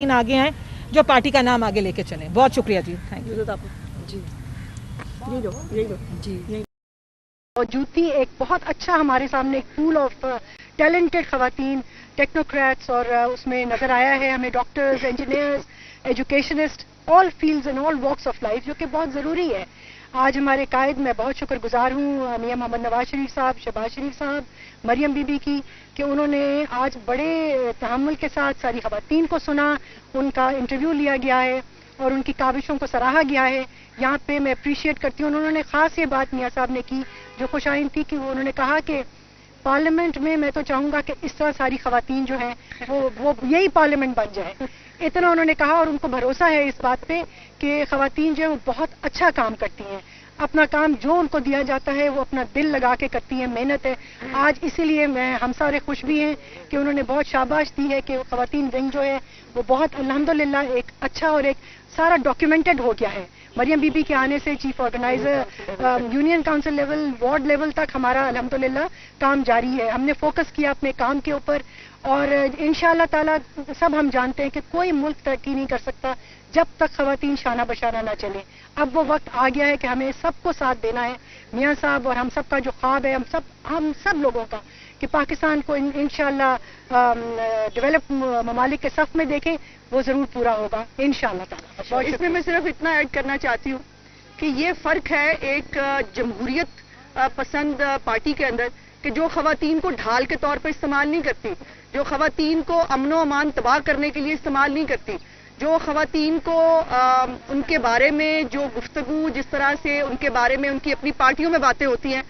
आगे आए जो पार्टी का नाम आगे लेके चलें। बहुत शुक्रिया जी, थैंक यू। जी जी मौजूद थी। एक बहुत अच्छा हमारे सामने एक पूल ऑफ टैलेंटेड खवातीन टेक्नोक्रेट्स और उसमें नज़र आया है हमें doctors, engineers, educationist, all fields and all walks of life, जो कि बहुत ज़रूरी है। आज हमारे कायद मैं बहुत शुक्रगुजार हूँ मियां मोहम्मद नवाज शरीफ साहब, शहबाज शरीफ साहब, मरियम बीबी की, कि उन्होंने आज बड़े तहम्मुल के साथ सारी खवातीन को सुना, उनका इंटरव्यू लिया गया है और उनकी काविशों को सराहा गया है। यहाँ पे मैं अप्रिशिएट करती हूँ। उन्होंने खास ये बात मियाँ साहब ने की जो खुशाइन थी कि उन्होंने कहा कि पार्लियामेंट में मैं तो चाहूँगा कि इस तरह सारी खवातीन जो हैं वो यही पार्लियामेंट बन जाए, इतना उन्होंने कहा। और उनको भरोसा है इस बात पे कि खवातीन जो है वो बहुत अच्छा काम करती हैं, अपना काम जो उनको दिया जाता है वो अपना दिल लगा के करती हैं, मेहनत है। आज इसीलिए हम सारे खुश भी हैं कि उन्होंने बहुत शाबाश दी है कि खवातीन विंग जो है वो बहुत अल्हम्दुलिल्लाह एक अच्छा और एक सारा डॉक्यूमेंटेड हो गया है। मरियम बीबी के आने से chief organiser union council level, ward level तक हमारा अल्हम्दुलिल्लाह काम जारी है। हमने फोकस किया अपने काम के ऊपर और इंशाअल्लाह ताला सब हम जानते हैं कि कोई मुल्क तरक्की नहीं कर सकता जब तक खवातीन शाना बशाना ना चले। अब वो वक्त आ गया है कि हमें सबको साथ देना है। मियाँ साहब और हम सब का जो ख्वाब है हम सब लोगों का कि पाकिस्तान को इंशाअल्लाह डेवलप ममालिक के सफ में देखें, वो जरूर पूरा होगा इंशाअल्लाह ताला। इसमें मैं सिर्फ इतना ऐड करना चाहती हूँ कि ये फर्क है एक जमहूरियत पसंद पार्टी के अंदर कि जो खवातीन को ढाल के तौर पर इस्तेमाल नहीं करती, जो खवातीन को अमनो अमान तबाह करने के लिए इस्तेमाल नहीं करती, जो खवातीन को उनके बारे में जो गुफ्तगू जिस तरह से उनके बारे में उनकी अपनी पार्टियों में बातें होती हैं,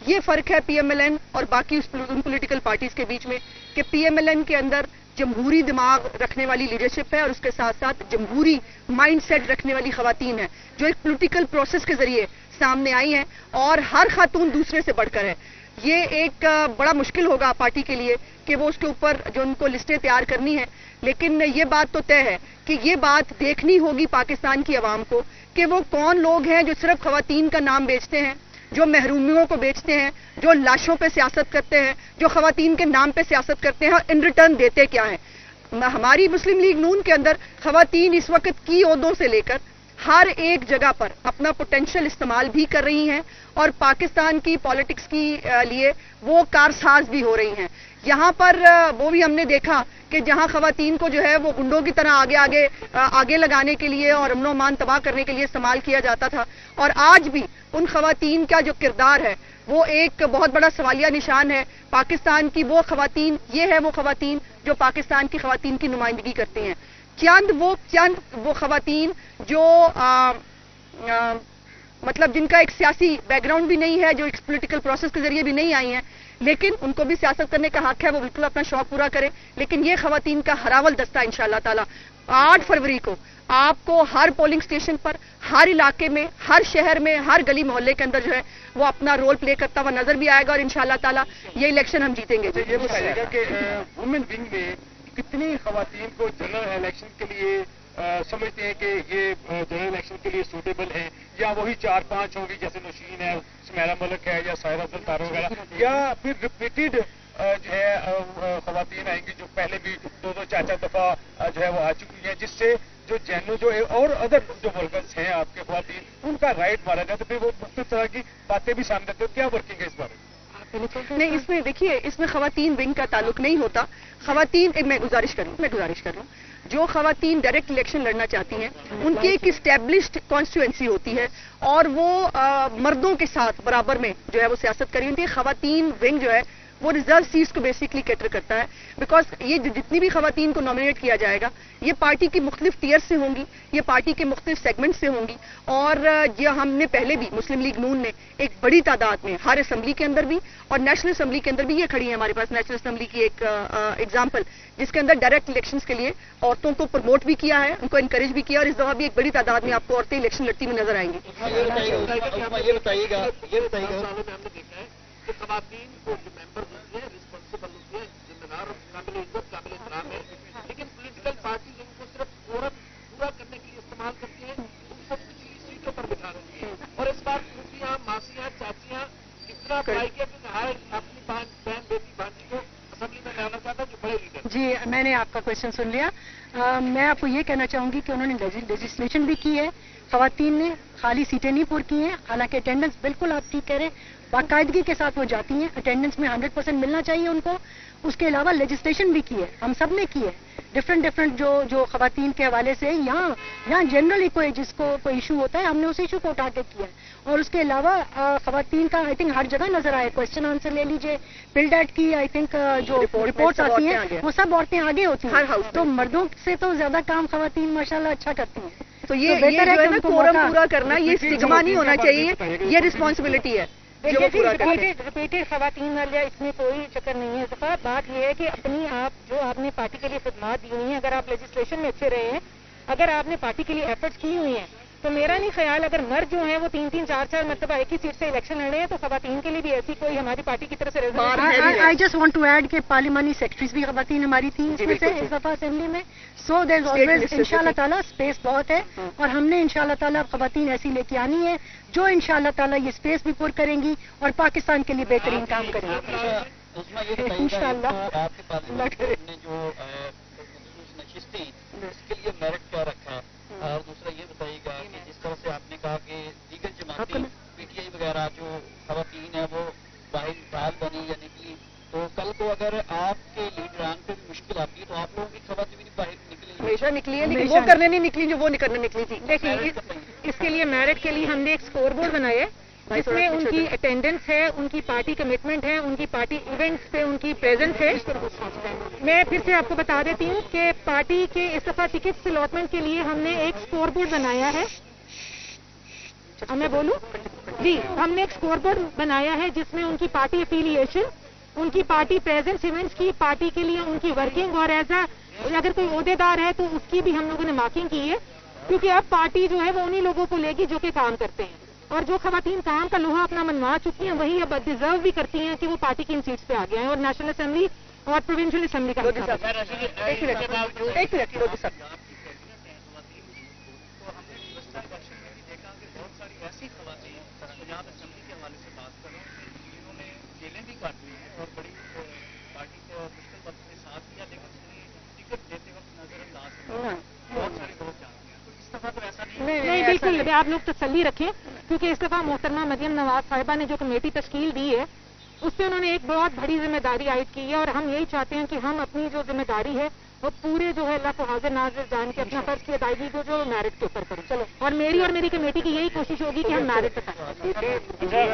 ये फर्क है पीएमएलएन और बाकी उन पॉलिटिकल पार्टीज के बीच में कि पीएमएलएन के अंदर जमहूरी दिमाग रखने वाली लीडरशिप है और उसके साथ साथ जमहूरी माइंडसेट रखने वाली खवातीन है जो एक पॉलिटिकल प्रोसेस के जरिए सामने आई हैं और हर खातून दूसरे से बढ़कर है। ये एक बड़ा मुश्किल होगा पार्टी के लिए कि वो उसके ऊपर जो उनको लिस्टें तैयार करनी है, लेकिन ये बात तो तय है कि ये बात देखनी होगी पाकिस्तान की आवाम को कि वो कौन लोग हैं जो सिर्फ खवातीन का नाम बेचते हैं, जो महरूमियों को बेचते हैं, जो लाशों पे सियासत करते हैं, जो खवातीन के नाम पे सियासत करते हैं और इन रिटर्न देते क्या हैं। हमारी मुस्लिम लीग नून के अंदर खवातीन इस वक्त की ओहदों से लेकर हर एक जगह पर अपना पोटेंशियल इस्तेमाल भी कर रही हैं और पाकिस्तान की पॉलिटिक्स की लिए वो कारसाज भी हो रही हैं। यहाँ पर वो भी हमने देखा कि जहाँ खवातीन को जो है वो गुंडों की तरह आगे लगाने के लिए और अमनो अमान तबाह करने के लिए इस्तेमाल किया जाता था, और आज भी उन खवातीन का जो किरदार है वो एक बहुत बड़ा सवालिया निशान है। पाकिस्तान की वो खवातीन, ये है वो खवातीन जो पाकिस्तान की खवातीन की नुमाइंदगी करती हैं। चंद वो खवातीन जो मतलब जिनका एक सियासी बैकग्राउंड भी नहीं है, जो एक पॉलिटिकल प्रोसेस के जरिए भी नहीं आई हैं, लेकिन उनको भी सियासत करने का हक है, वो बिल्कुल अपना शौक पूरा करें। लेकिन ये खवातीन का हरावल दस्ता इंशाअल्लाह ताला 8 फरवरी को आपको हर पोलिंग स्टेशन पर, हर इलाके में, हर शहर में, हर गली मोहल्ले के अंदर जो है वो अपना रोल प्ले करता हुआ नजर भी आएगा और इंशाअल्लाह ताला ये इलेक्शन हम जीतेंगे। तो ये बताइएगा कि वुमेन विंग में कितनी खवातीन को जनरल इलेक्शन के लिए समझते हैं कि ये जनरल इलेक्शन के लिए सूटेबल है, या वही 4-5 होंगी जैसे नौशीन है, सुमेरा मलिक है या सायरा अब्दुल तारो वगैरह, या फिर रिपीटेड जो है खवातीन आएंगी जो पहले भी 2-2 4-4 दफा जो है वो आ चुकी हैं, जिससे जो जैनो जो है और अदर जो वर्कर्स हैं आपके खवातीन उनका राइट मारा जाए, तो फिर वो मुख्तलिफ तरह की बातें भी सामने आती है। क्या वर्किंग है इस बारे में? नहीं, इसमें देखिए, इसमें खवातीन विंग का ताल्लुक नहीं होता। खवातीन मैं गुजारिश कर लूँ जो खवातीन डायरेक्ट इलेक्शन लड़ना चाहती हैं उनकी एक इस्टेब्लिश्ड कॉन्स्टिट्यूएंसी होती है और वो मर्दों के साथ बराबर में जो है वो सियासत करी होती है। खवातीन विंग जो है वो रिजर्व सीट्स को बेसिकली कैटर करता है, बिकॉज ये जितनी भी खवातीन को नॉमिनेट किया जाएगा ये पार्टी की मुख्तलिफ टीयर से होंगी, ये पार्टी के मुख्तलिफ सेगमेंट से होंगी, और ये हमने पहले भी मुस्लिम लीग नून ने एक बड़ी तादाद में हर असम्बली के अंदर भी और नेशनल असम्बली के अंदर भी ये खड़ी है हमारे पास नेशनल असम्बली की एक एग्जाम्पल, जिसके अंदर डायरेक्ट इलेक्शंस के लिए औरतों को प्रमोट भी किया है, उनको इनकरेज भी किया, और इस दफा भी एक बड़ी तादाद में आपको औरतें इलेक्शन लड़ती हुई नजर आएंगी। ये बताइएगा कि खवातीन को जो मेंबर्स होते हैं रिस्पॉन्सिबल होते हैं, जिम्मेदार और काबिल इज्जत काबिल एहतराम है, लेकिन पॉलिटिकल पार्टी उनको सिर्फ फोरम पूरा करने के लिए इस्तेमाल करती है, उनको पिछली सीटों पर बिठा रही है। और इस बार फूफियां, मासियां, चाचियां इतना ट्राई किया कि अपनी बहन बेटी भांजी को असेंबली में लाना चाहता जो बड़े लीडर। जी, मैंने आपका क्वेश्चन सुन लिया। मैं आपको ये कहना चाहूँगी कि उन्होंने लेजिस्लेशन भी की है, ख़वातीन ने खाली सीटें नहीं पूरी की हैं, हालांकि अटेंडेंस बिल्कुल आप ठीक कह रहे हैं, बाकायदगी के साथ वो जाती हैं, अटेंडेंस में 100% मिलना चाहिए उनको। उसके अलावा लेजिस्लेशन भी की है, हम सब ने की है, डिफरेंट जो ख़वातीन के हवाले से यहाँ जनरली कोई जिसको कोई इशू होता है हमने उस इशू को उठा के किया है। और उसके अलावा ख़वातीन का आई थिंक हर जगह नजर आए, क्वेश्चन आंसर ले लीजिए, बिल डैट की आई थिंक जो रिपोर्ट्स आती हैं वो सब औरतें आगे होती हैं, तो मर्दों से तो ज्यादा काम ख़वातीन माशाल्लाह अच्छा करती हैं। तो ये जो है ना कोरम पूरा करना, ये स्टिग्मा नहीं होना चाहिए, ये रिस्पॉन्सिबिलिटी है जो पूरा रिपीटेड खवातीन वाले इसमें कोई चक्कर नहीं है। इस दफा बात यह है कि अपनी आप जो आपने पार्टी के लिए खिदमात दी हुई हैं, अगर आप लेजिस्लेशन में अच्छे रहे हैं, अगर आपने पार्टी के लिए एफर्ट्स की हुई हैं, तो मेरा नहीं ख्याल अगर मर्द जो हैं वो 3-3, 4-4 मरतबा एक ही सीट से इलेक्शन लड़ रहे हैं, तो खवातीन के लिए भी ऐसी कोई हमारी पार्टी की तरफ से I just want to add कि पार्लिमानी सेक्रेटरीज भी ख़वातीन हमारी थी इसमें से इस दफा असेंबली में। सो देयर इज ऑलवेज इंशाल्लाह ताला स्पेस बहुत है, और हमने इंशाल्लाह ताला ख़वातीन ऐसी लेके आनी है जो इंशाल्लाह ताला ये स्पेस भी पूरी करेंगी और पाकिस्तान के लिए बेहतरीन काम करेंगी इंशाल्लाह। इसके लिए मेरिट क्या रखा है, और दूसरा ये बताइएगा कि जिस तरह से आपने कहा कि दीगर जमाती पीटीआई वगैरह जो खवातीन है वो बाहर ढाल बनी या निकली, तो कल को अगर आपके लीडरान पे भी मुश्किल आती है तो आप लोगों की खवातीन बाहर निकली हमेशा निकली है, लेकिन वो करने नहीं निकली जो वो करने निकली थी। देखिए इसके लिए मेरिट के लिए हमने एक स्कोर बोर्ड बनाया है जिसमें उनकी अटेंडेंस है, उनकी पार्टी कमिटमेंट है, उनकी पार्टी इवेंट्स पे उनकी प्रेजेंस है। मैं फिर से आपको बता देती हूँ कि पार्टी के इस दफा टिकट अलॉटमेंट के लिए हमने एक स्कोर बोर्ड बनाया है। मैं बोलूँ जी, हमने एक स्कोर बोर्ड बनाया है जिसमें उनकी पार्टी एफिलिएशन, उनकी पार्टी प्रेजेंस इवेंट्स की, पार्टी के लिए उनकी वर्किंग, और अगर कोई ओहदेदार है तो उसकी भी हम लोगों ने मार्किंग की है, क्योंकि अब पार्टी जो है वो उन्हीं लोगों को लेगी जो कि काम करते हैं, और जो खवातीन काम का लोहा अपना मनवा चुकी हैं वही अब डिजर्व भी करती हैं कि वो पार्टी की इन सीट्स पे आ गए हैं, और नेशनल असेंबली और प्रोविंशियल असेंबली का ऐसी खवातीन पंजाब असेंबली के हवाले से बात करें जिन्होंने जेलें भी काटी हैं और बड़ी पार्टी के मुश्किल वक्त में साथ दिया, लेकिन उन्हें टिकट देते वक्त नजरअंदाज बहुत सारे लोग जानते हैं, तो इस दफा तो ऐसा नहीं बिल्कुल आप लोग तसल्ली रखें, क्योंकि इस दफा मोहतरमा मरियम नवाज साहिबा ने जो कमेटी तश्कील दी है उस पर उन्होंने एक बहुत बड़ी जिम्मेदारी आयद की है, और हम यही चाहते हैं कि हम अपनी जो जिम्मेदारी है वो पूरे जो है अल्लाह को हाजिर नाजिर जान के अपना फर्ज की अदायगी को जो मेरिट के ऊपर करें। चलो, और मेरी कमेटी की यही कोशिश होगी कि हम मेरिट पे करें।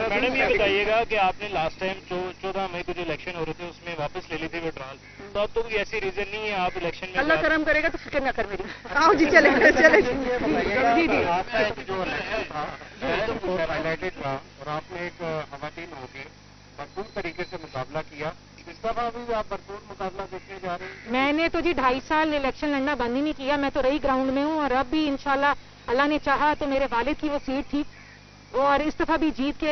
मैडम ये बताइएगा कि आपने लास्ट टाइम 14 मई को जो इलेक्शन हो रहे थे उसमें वापस ले ली थी विड्रॉल, तो अब तो कोई ऐसी रीजन नहीं है आप इलेक्शन में अल्लाह करम करेगा तो फिक्र न कर मेरी। आओ जी चले जी आपका एक जो इलेक्शन था हाईलाइटेड था और आपने एक खवातीन होकर भरपूर तरीके से मुकाबला किया, इस दफा भी आप भरपूर मुकाबला देखने जा रहे हैं? मैंने तो जी 2.5 साल इलेक्शन लड़ना बंद ही नहीं किया, मैं तो रही ग्राउंड में हूँ, और अब भी इंशाल्लाह अल्लाह ने चाहा तो मेरे वालिद की वो सीट थी, और इस दफा भी जीत के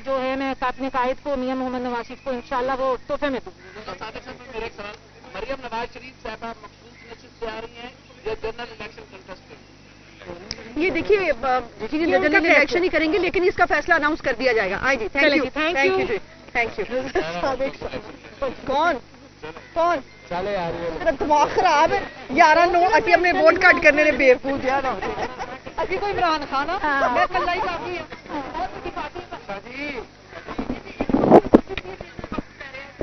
जो है मैं अपने कायद को मियां मोहम्मद नवाज शरीफ को इंशाल्लाह वो तोहफे में दूंगी। मेरा एक सवाल, मरियम नवाज शरीफ साहब मखसूस नशिस्त से आ रही हैं या जनरल इलेक्शन कंटेस्ट ये देखिए जनरल इलेक्शन ही करेंगे, लेकिन इसका फैसला अनाउंस कर दिया जाएगा। आई जी थैंक यू। कौन चले यार दिमाग खराब है 11-9 अभी अपने वोट कट करने ने बेवकूफ यार अभी कोई इमरान खान मैं कल ही काफी है।